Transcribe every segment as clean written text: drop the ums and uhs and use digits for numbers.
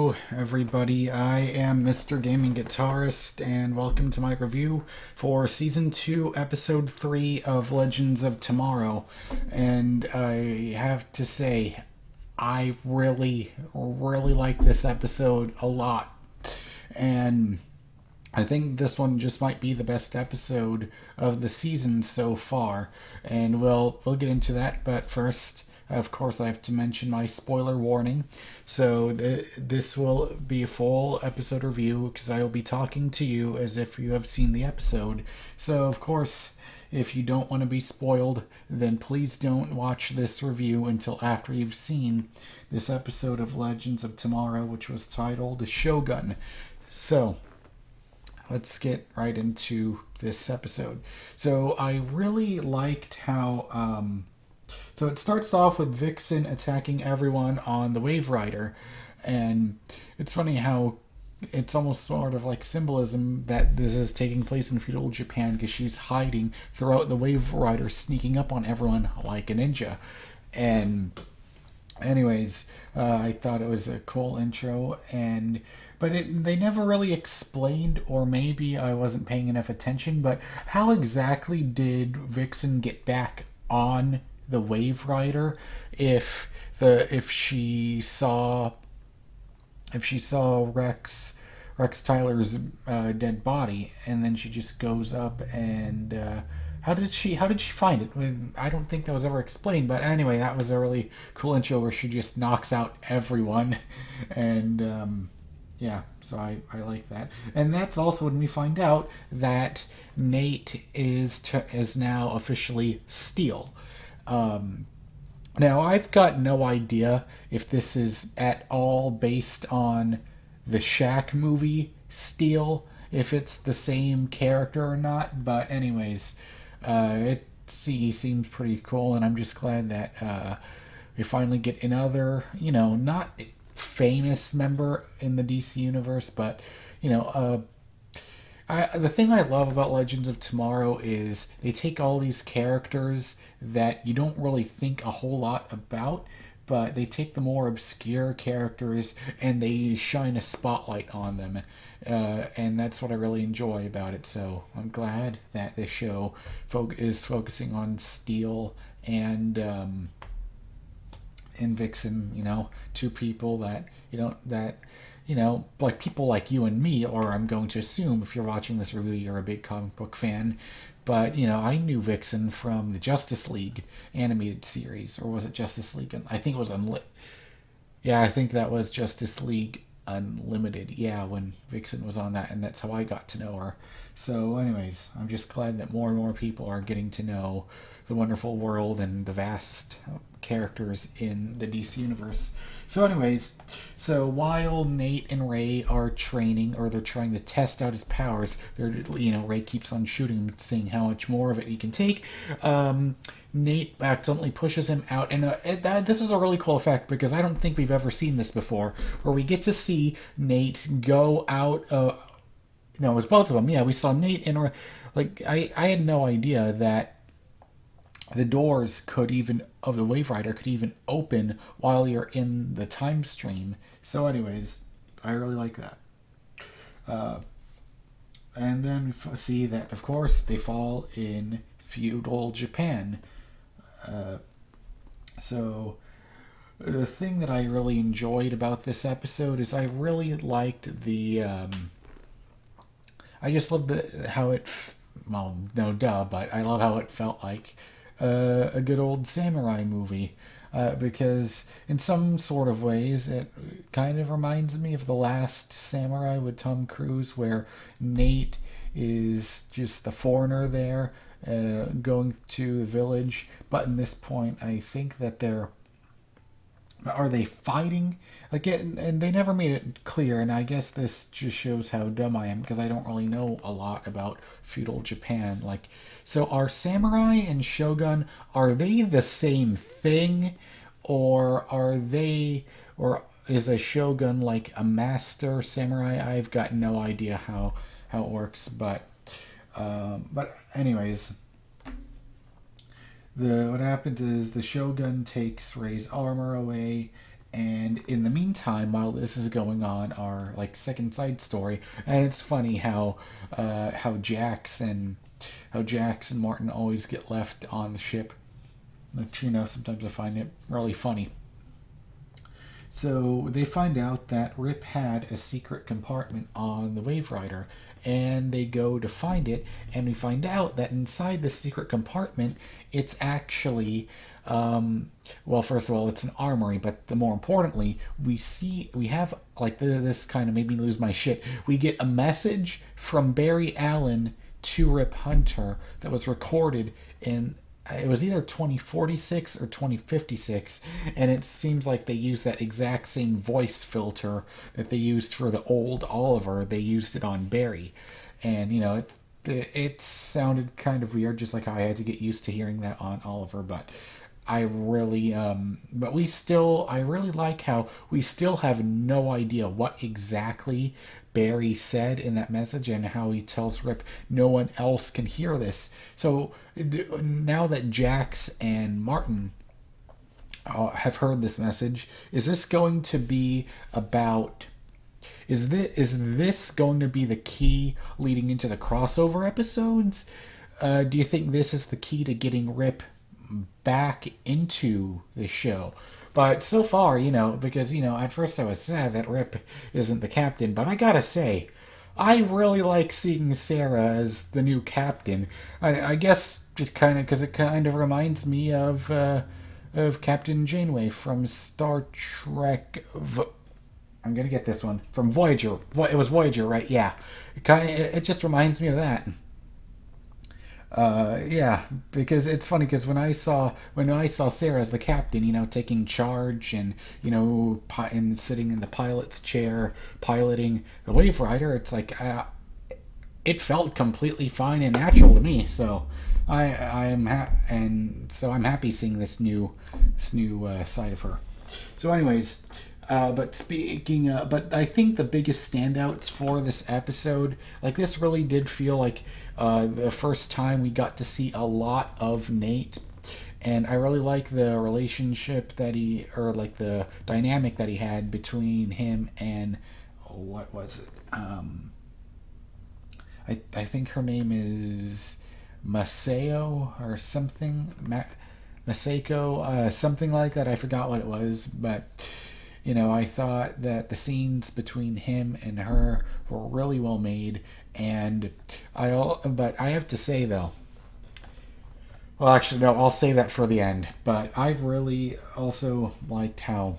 Hello everybody, I am MrGamingGuitarist and welcome to my review for Season 2, Episode 3 of Legends of Tomorrow. And I have to say, I really like this episode a lot. And I think this one just might be the best episode of the season so far. And we'll get into that, but first, of course, I have to mention my spoiler warning. So this will be a full episode review because I will be talking to you as if you have seen the episode. So, of course, if you don't want to be spoiled, then please don't watch this review until after you've seen this episode of Legends of Tomorrow, which was titled Shogun. So, let's get right into this episode. So, I really liked how... So it starts off with Vixen attacking everyone on the Wave Rider, and it's funny how it's almost sort of like symbolism that this is taking place in feudal Japan because she's hiding throughout the Wave Rider, sneaking up on everyone like a ninja. And anyways, I thought it was a cool intro, but they never really explained, or maybe I wasn't paying enough attention, but how exactly did Vixen get back on the Wave Rider if she saw Rex Tyler's dead body, and then she just goes up and how did she find it? I don't think that was ever explained, but anyway, that was a really cool intro where she just knocks out everyone. And yeah, so I like that. And that's also when we find out that Nate is now officially Steel. Now, I've got no idea if this is at all based on the Shaq movie Steel, if it's the same character or not, but anyways, he seems pretty cool, and I'm just glad that we finally get another, not famous member in the DC universe, but, the thing I love about Legends of Tomorrow is they take all these characters that you don't really think a whole lot about, but they take the more obscure characters and they shine a spotlight on them. And that's what I really enjoy about it. So I'm glad that this show is focusing on Steel and Vixen, two people that, like people like you and me, or I'm going to assume if you're watching this review, you're a big comic book fan. But, I knew Vixen from the Justice League animated series, or was it Justice League? I think it was I think that was Justice League Unlimited. Yeah, when Vixen was on that, and that's how I got to know her. So, anyways, I'm just glad that more and more people are getting to know the wonderful world and the vast characters in the DC universe. So anyways, while Nate and Ray are training, or they're trying to test out his powers, Ray keeps on shooting him, seeing how much more of it he can take. Nate accidentally pushes him out, and this is a really cool effect because I don't think we've ever seen this before, where we get to see Nate go out. No, it was both of them. Yeah, we saw Nate and I had no idea that the doors of the Wave Rider could even open while you're in the time stream. So anyways, I really like that. And then we see that, of course, they fall in feudal Japan. So the thing that I really enjoyed about this episode is I really liked the... I just loved how it... Well, no duh, but I love how it felt like a good old samurai movie, because in some sort of ways it kind of reminds me of The Last Samurai with Tom Cruise, where Nate is just the foreigner there, going to the village, but in this point I think that are they fighting? And they never made it clear, and I guess this just shows how dumb I am, because I don't really know a lot about feudal Japan. So are samurai and shogun, are they the same thing? Or is a shogun like a master samurai? I've got no idea how it works, but anyways, what happens is the Shogun takes Ray's armor away, And in the meantime, while this is going on, our like second side story, and it's funny how Jax and Martin always get left on the ship. Which, sometimes I find it really funny. So they find out that Rip had a secret compartment on the Wave Rider, and they go to find it, and we find out that inside the secret compartment, it's actually, well, first of all, it's an armory, but the more importantly, we have, like, this kind of made me lose my shit. We get a message from Barry Allen to Rip Hunter that was recorded in, it was either 2046 or 2056, and it seems like they used that exact same voice filter that they used for the old Oliver. They used it on Barry, and it sounded kind of weird, just like how I had to get used to hearing that on Oliver. But I really, I really like how we still have no idea what exactly Barry said in that message, and how he tells Rip no one else can hear this. So now that Jax and Martin have heard this message, is this going to be about... Is this going to be the key leading into the crossover episodes? Do you think this is the key to getting Rip back into the show? But so far, because, at first I was sad that Rip isn't the captain, but I gotta say, I really like seeing Sarah as the new captain. I guess because it kind of reminds me of Captain Janeway from Star Trek. I'm gonna get this one from Voyager. It was Voyager, right? Yeah, it just reminds me of that. Yeah, because it's funny because when I saw Sarah as the captain, taking charge and and sitting in the pilot's chair piloting the Wave Rider, it's like it felt completely fine and natural to me. So I'm happy seeing this new side of her. So, anyways. But I think the biggest standouts for this episode, like, this really did feel like the first time we got to see a lot of Nate, and I really like the relationship the dynamic that he had between him and, what was it? I think her name is Maseo or something, Maseko, something like that. I forgot what it was, but. I thought that the scenes between him and her were really well made, but I have to say though. Well, actually, no, I'll save that for the end. But I really also liked how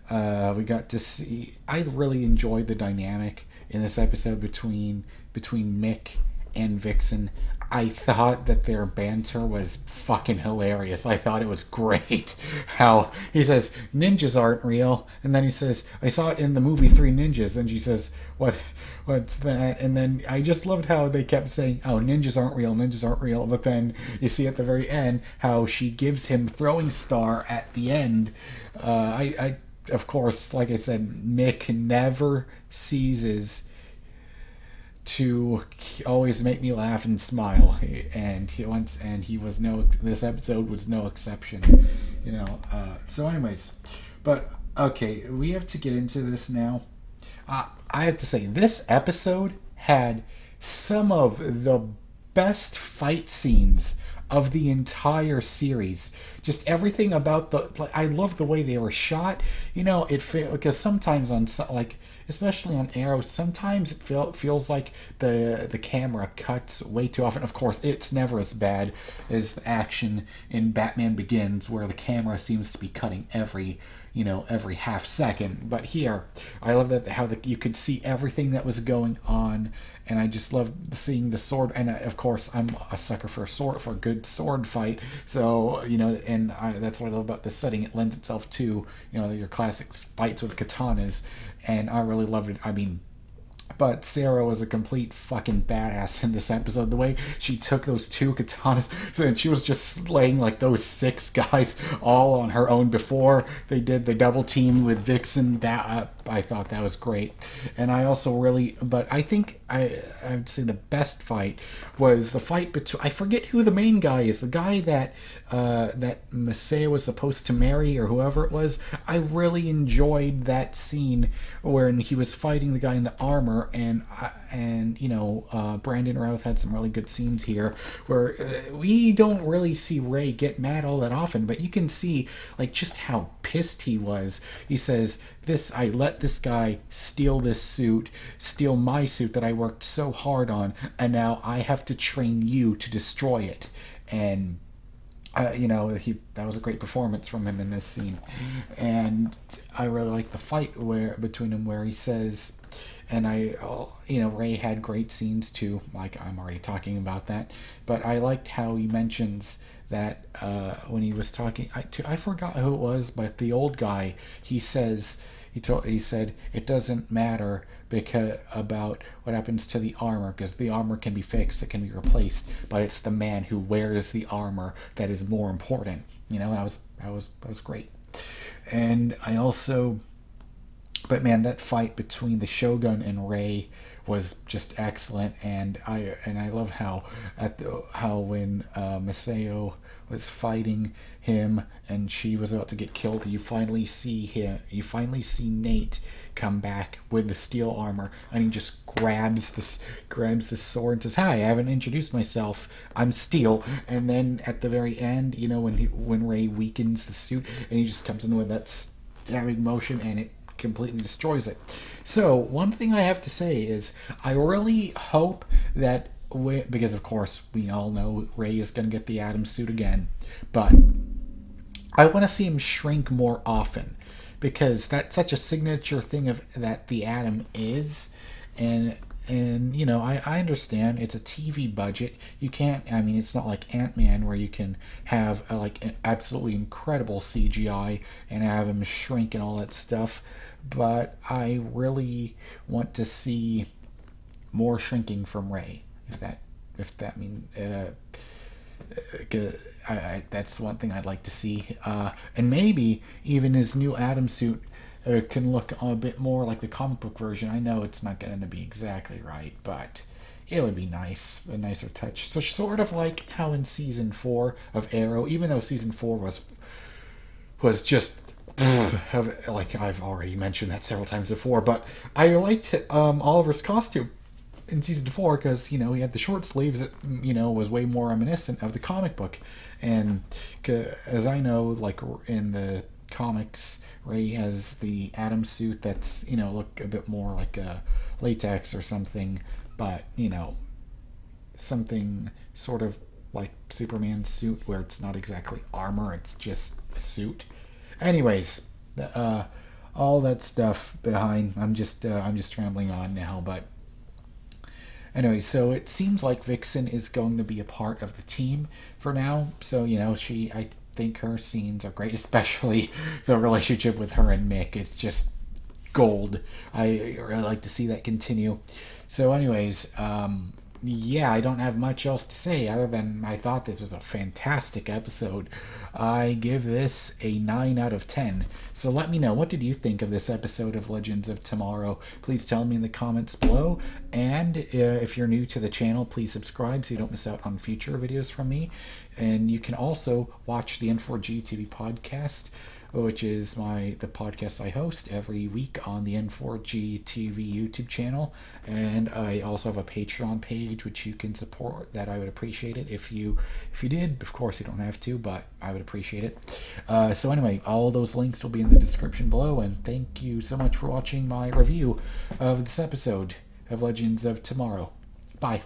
we got to see. I really enjoyed the dynamic in this episode between Mick and Vixen. I thought that their banter was fucking hilarious. I thought it was great. How he says, ninjas aren't real. And then he says, I saw it in the movie Three Ninjas. Then she says, what's that? And then I just loved how they kept saying, oh, ninjas aren't real, ninjas aren't real. But then you see at the very end how she gives him throwing star at the end. I of course, like I said, Mick never ceases to always make me laugh and smile, and this episode was no exception. So anyways, but okay, we have to get into this now. I have to say, this episode had some of the best fight scenes of the entire series. Just everything about I love the way they were shot. Because sometimes especially on Arrow, sometimes it feels like the camera cuts way too often. Of course, it's never as bad as the action in Batman Begins, where the camera seems to be cutting every half second. But here, I love how you could see everything that was going on, and I just love seeing the sword. And of course, I'm a sucker for a good sword fight. So that's what I love about this setting. It lends itself to your classic fights with katanas, and I really loved it. I mean, But Sarah was a complete fucking badass in this episode. The way she took those two katanas and she was just slaying like those 6 guys all on her own before they did the double team with Vixen. That I thought that was great. And I also really, but I think I would say the best fight was the fight between, I forget who the main guy is, the guy that Masaya was supposed to marry or whoever it was. I really enjoyed that scene when he was fighting the guy in the armor, and Brandon Routh had some really good scenes here where we don't really see Ray get mad all that often, but you can see like just how pissed he was. He says, I let this guy steal my suit that I worked so hard on, and now I have to train you to destroy it. And that was a great performance from him in this scene. And I really like the fight between him where he says, and Ray had great scenes too, like I'm already talking about that, but I liked how he mentions that when he was talking, I forgot who it was, but the old guy, he said it doesn't matter about what happens to the armor, because the armor can be fixed, it can be replaced, but it's the man who wears the armor that is more important. That was great. And I also, but man, that fight between the Shogun and Ray was just excellent, and I love how when Masao was fighting him and she was about to get killed, you finally see Nate come back with the steel armor, and he just grabs the sword and says, "Hi, I haven't introduced myself. I'm Steel." And then at the very end, when Ray weakens the suit, and he just comes in with that stabbing motion, and it completely destroys it. So one thing I have to say is I really hope that because of course we all know Ray is going to get the Atom suit again, but I want to see him shrink more often, because that's such a signature thing of that the Atom is. And I understand it's a TV budget. You can't, it's not like Ant-Man where you can have an absolutely incredible CGI and have him shrink and all that stuff, but I really want to see more shrinking from Ray, if that means that's one thing I'd like to see, and maybe even his new Atom suit can look a bit more like the comic book version. I know it's not going to be exactly right, but it would be nice, a nicer touch. So sort of like how in season 4 of Arrow, even though season 4 was just like I've already mentioned that several times before, but I liked Oliver's costume in season 4 because he had the short sleeves that was way more reminiscent of the comic book. And as I know, like in the comics, Ray has the Atom suit that's look a bit more like a latex or something, but something sort of like Superman's suit where it's not exactly armor, it's just a suit. Anyways, all that stuff behind, I'm just rambling on now, but anyway, so it seems like Vixen is going to be a part of the team for now. So, I think her scenes are great, especially the relationship with her and Mick. It's just gold. I really like to see that continue. So anyways, I don't have much else to say other than I thought this was a fantastic episode. I give this a 9 out of 10. So let me know, what did you think of this episode of Legends of Tomorrow? Please tell me in the comments below. And if you're new to the channel, please subscribe so you don't miss out on future videos from me. And you can also watch the N4G TV podcast, which is the podcast I host every week on the N4G TV YouTube channel. And I also have a Patreon page which you can support. That I would appreciate it if you did. Of course you don't have to, but I would appreciate it. So anyway, all those links will be in the description below, and thank you so much for watching my review of this episode of Legends of Tomorrow. Bye.